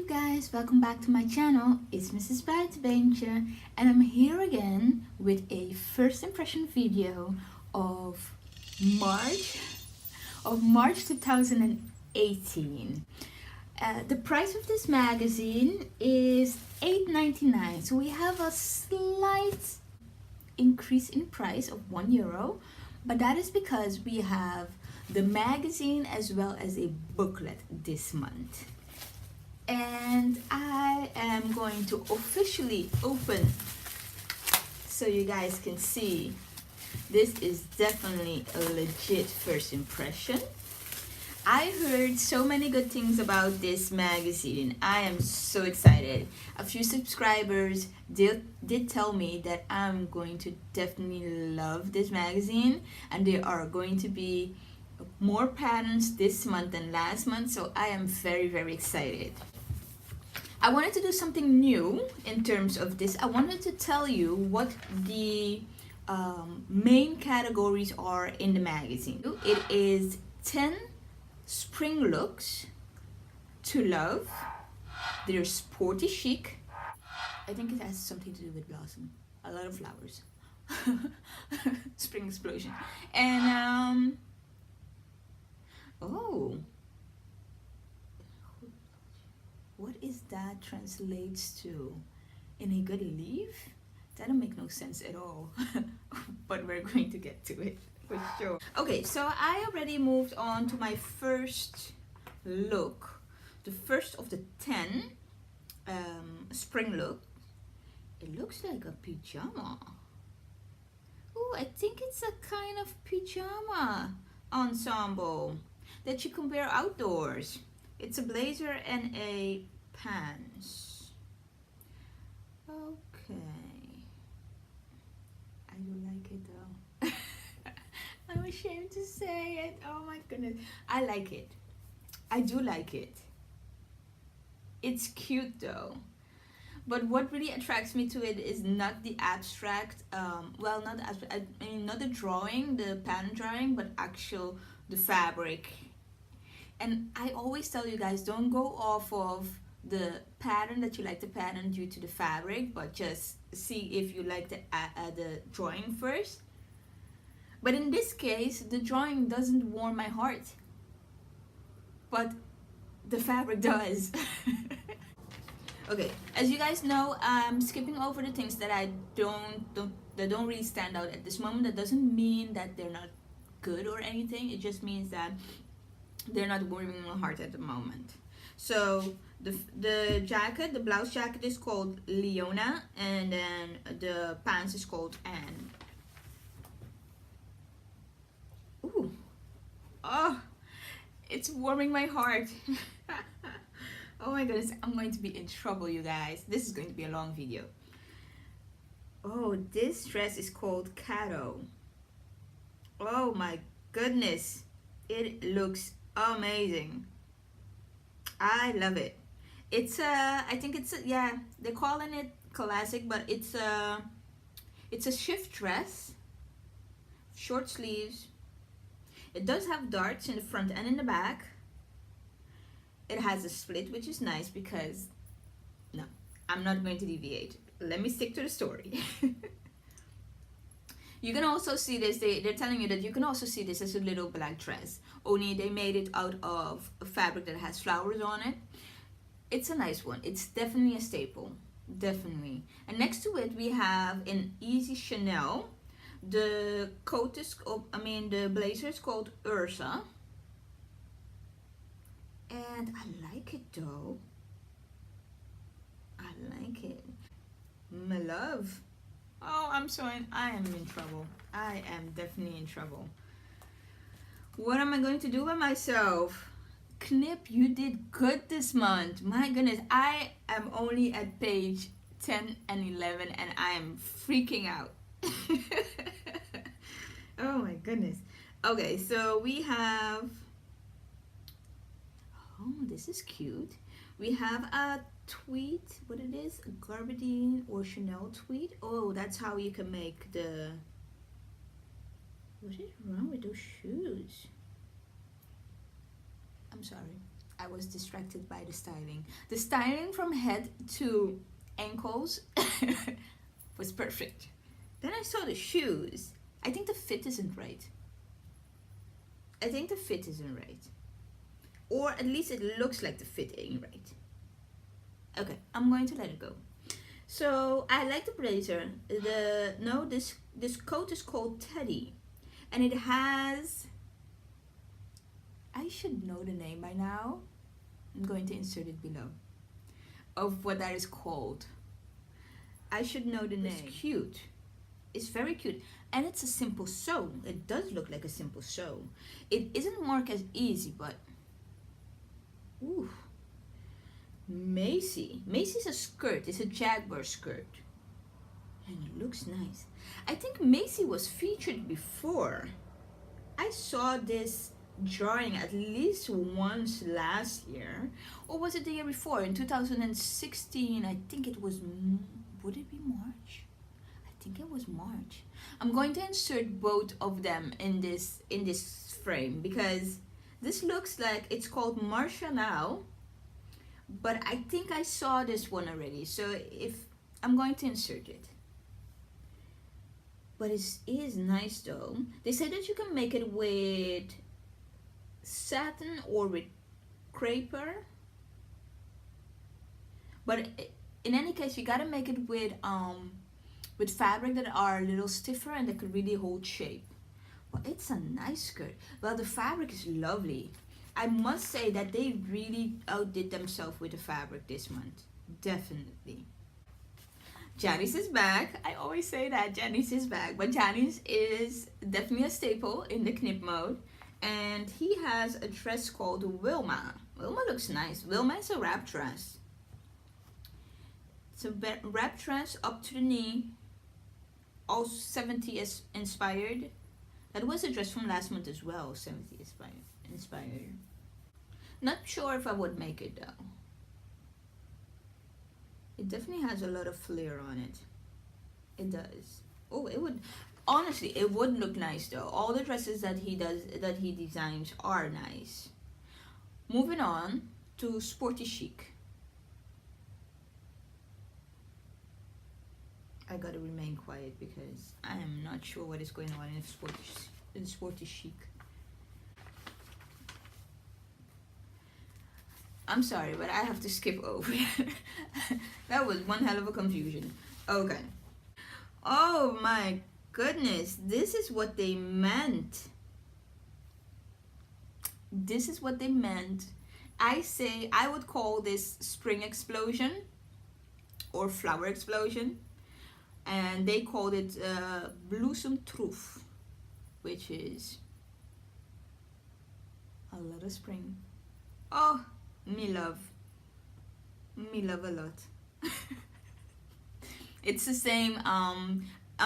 you guys, welcome back to my channel. It's Mrs. Buitenbeentje and I'm here again with a first impression video of March 2018. The price of this magazine is $8.99, so we have a slight increase in price of €1, but that is because we have the magazine as well as a booklet this month. And I am going to officially open so you guys can see. This is definitely a legit first impression. I heard so many good things about this magazine. I am so excited. A few subscribers did tell me that I'm going to definitely love this magazine, and there are going to be more patterns this month than last month, so I am very excited. I wanted to do something new in terms of this. I wanted to tell you what the main categories are in the magazine. It is 10 spring looks to love. There's sporty chic. I think it has something to do with blossom. A lot of flowers. Spring explosion. And oh, what is that translates to? In a good leaf? That don't make no sense at all. But we're going to get to it for sure. Okay, so I already moved on to my first look. The first of the 10 spring look. It looks like a pajama. Oh, I think it's a kind of pajama ensemble that you can wear outdoors. It's a blazer and a pants. Okay. I do like it though. I'm ashamed to say it. Oh my goodness. I like it. I do like it. It's cute though. But what really attracts me to it is not the abstract, well, not the abstract, I mean, not the drawing, the pattern drawing, but the fabric. And I always tell you guys, don't go off of the pattern that you like the pattern due to the fabric, but just see if you like the drawing first. But in this case, the drawing doesn't warm my heart, but the fabric does. Okay, as you guys know, I'm skipping over the things that that don't really stand out at this moment. That doesn't mean that they're not good or anything. It just means that they're not warming my heart at the moment. So the jacket, the blouse jacket is called Leona, and then the pants is called Anne. Ooh, oh, it's warming my heart. Oh my goodness, I'm going to be in trouble, you guys. This is going to be a long video. Oh, this dress is called Cato. Oh my goodness, it looks amazing. I love it. It's I think it's yeah, they're calling it classic, but it's a shift dress, short sleeves. It does have darts in the front and in the back. It has a split, which is nice because no, I'm not going to deviate. Let me stick to the story. You can also see this, they're telling you that you can also see this as a little black dress, only they made it out of a fabric that has flowers on it. It's a nice one. It's definitely a staple, definitely. And next to it we have an Easy Chanel. The coat is, the blazer is called Ursa. And I like it though. I like it. My love. Oh, I am in trouble. I am definitely in trouble. What am I going to do with myself? Knip, you did good this month. My goodness, I am only at page 10 and 11 and I am freaking out. Oh my goodness. Okay, so we have, oh, this is cute. We have a tweed, what it is, a gabardine or Chanel tweed. Oh, that's how you can make the, what is wrong with those shoes? I'm sorry, I was distracted by the styling. The styling from head to ankles was perfect. Then I saw the shoes. I think the fit isn't right. I think the fit isn't right. Or at least it looks like the fit ain't right. Okay, I'm going to let it go. So I like the blazer. This coat is called Teddy. And it has, I should know the name by now. I'm going to insert it below. Of what that is called. I should know the name. It's cute. It's very cute. And it's a simple sew. It does look like a simple sew. It isn't marked as easy, but ooh. Macy. Macy's a skirt. It's a Jaguar skirt. And it looks nice. I think Macy was featured before. I saw this drawing at least once last year. Or was it the year before? In 2016, I think it was, would it be March? I think it was March. I'm going to insert both of them in this frame because this looks like it's called Marcia now. But I think I saw this one already, so if I'm going to insert it. But it is nice though. They said that you can make it with satin or with creper. But in any case, you gotta make it with fabric that are a little stiffer and that could really hold shape. But it's a nice skirt. Well, the fabric is lovely. I must say that they really outdid themselves with the fabric this month. Definitely. Janice is back. I always say that Janice is back. But Janice is definitely a staple in the Knipmode. And he has a dress called Wilma. Wilma looks nice. Wilma is a wrap dress. It's a wrap dress up to the knee. All 70s inspired. That was a dress from last month as well. 70s inspired. Not sure if I would make it though. It definitely has a lot of flair on it. It does. Oh, it would, honestly, it would look nice though. All the dresses that he designs are nice. Moving on to Sporty Chic. I gotta remain quiet because I am not sure what is going on in Sporty Chic. I'm sorry, but I have to skip over. That was one hell of a confusion. Okay. Oh my goodness. This is what they meant. This is what they meant. I say I would call this spring explosion or flower explosion. And they called it Bloesem Troef, which is a lot of spring. Oh, me love a lot. It's the same. I'm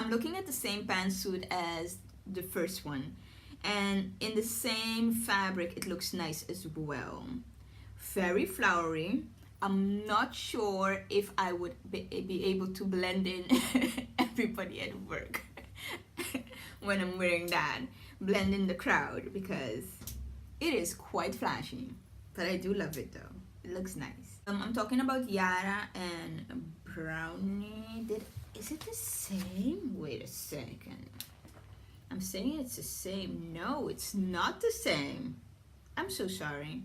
looking at the same pantsuit as the first one, and in the same fabric it looks nice as well. Very flowery. I'm not sure if I would be able to blend in everybody at work when I'm wearing that. Blend in the crowd because it is quite flashy. But I do love it though. It looks nice. I'm talking about Yara and Brownie. Is it the same? Wait a second. I'm saying it's the same. No, it's not the same. I'm so sorry.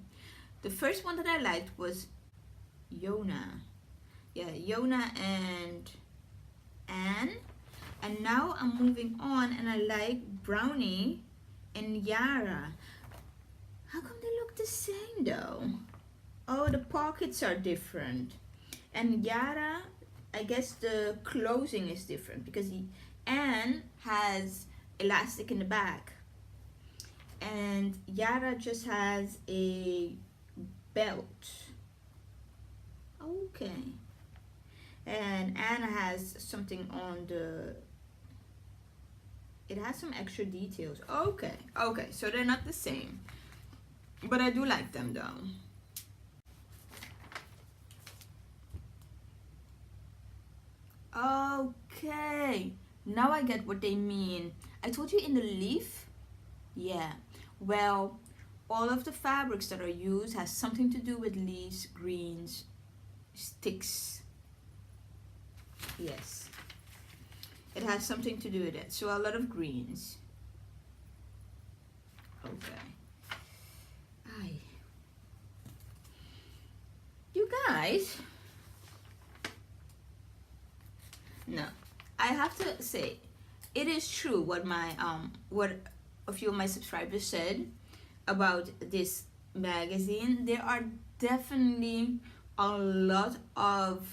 The first one that I liked was Yona. Yeah, Yona and Anne. And now I'm moving on and I like Brownie and Yara. How come they look the same though? Oh, the pockets are different. And Yara, I guess the closing is different because Anne has elastic in the back. And Yara just has a belt. Okay. And Anna has something on the, it has some extra details. Okay, okay, so they're not the same. But I do like them though. Okay, now I get what they mean. I told you in the leaf? Yeah, well, all of the fabrics that are used has something to do with leaves, greens, sticks. Yes, it has something to do with it. So a lot of greens. Okay. You guys, no, I have to say, it is true what what a few of my subscribers said about this magazine. There are definitely a lot of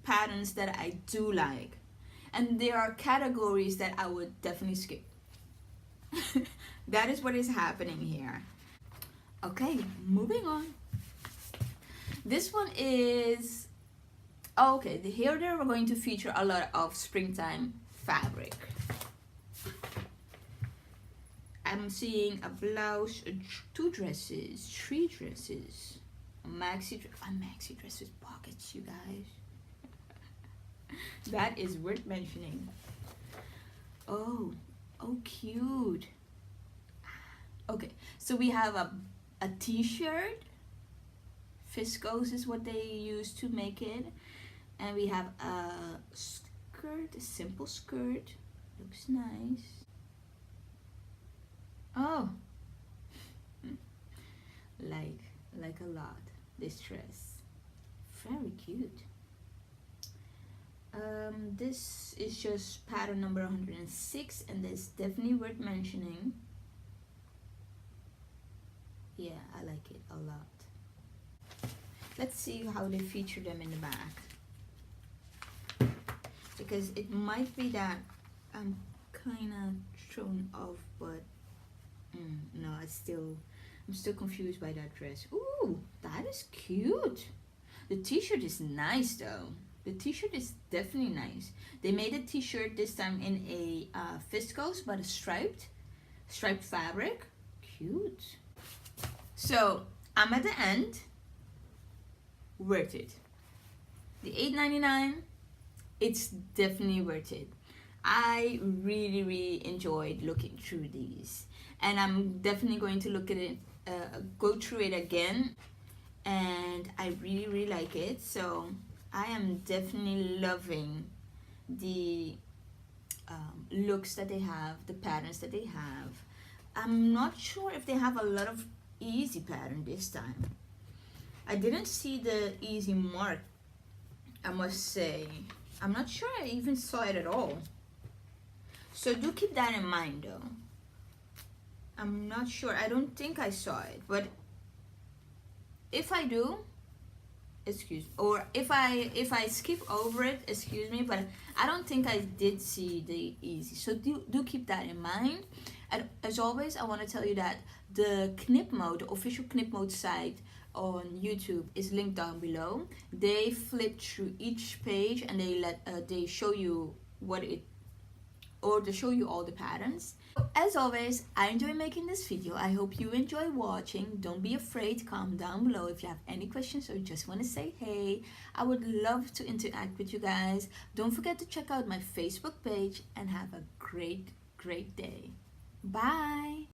patterns that I do like, and there are categories that I would definitely skip. That is what is happening here. Okay, moving on. This one is okay. Here they are going to feature a lot of springtime fabric. I'm seeing a blouse, two dresses, three dresses, a maxi dress with pockets, you guys. That is worth mentioning. Oh, cute. Okay, so we have a t-shirt. Viscose is what they use to make it. And we have a skirt, a simple skirt. Looks nice. Oh, like a lot, this dress. Very cute. This is just pattern number 106, and this definitely worth mentioning. Yeah, I like it a lot. Let's see how they feature them in the back, because it might be that I'm kind of thrown off, but no, I'm still confused by that dress. Ooh, that is cute. The t-shirt is nice though. The t-shirt is definitely nice. They made a t-shirt this time in a viscose, but a striped fabric. Cute. So I'm at the end. Worth it. The $8.99, it's definitely worth it. I really enjoyed looking through these, and I'm definitely going to look at it, go through it again, and I really like it. So I am definitely loving the looks that they have, the patterns that they have. I'm not sure if they have a lot of easy pattern this time. I didn't see the easy mark, I must say. I'm not sure I even saw it at all. So do keep that in mind though. I'm not sure. I don't think I saw it, but if I do, excuse me. Or if I skip over it, excuse me, but I don't think I did see the easy. So do keep that in mind. And as always, I want to tell you that the Knipmode, the official Knipmode site on YouTube is linked down below. They flip through each page and they show you they show you all the patterns. As always, I enjoy making this video. I hope you enjoy watching. Don't be afraid, comment down below if you have any questions or just want to say hey. I would love to interact with you guys. Don't forget to check out my Facebook page and have a great day. Bye.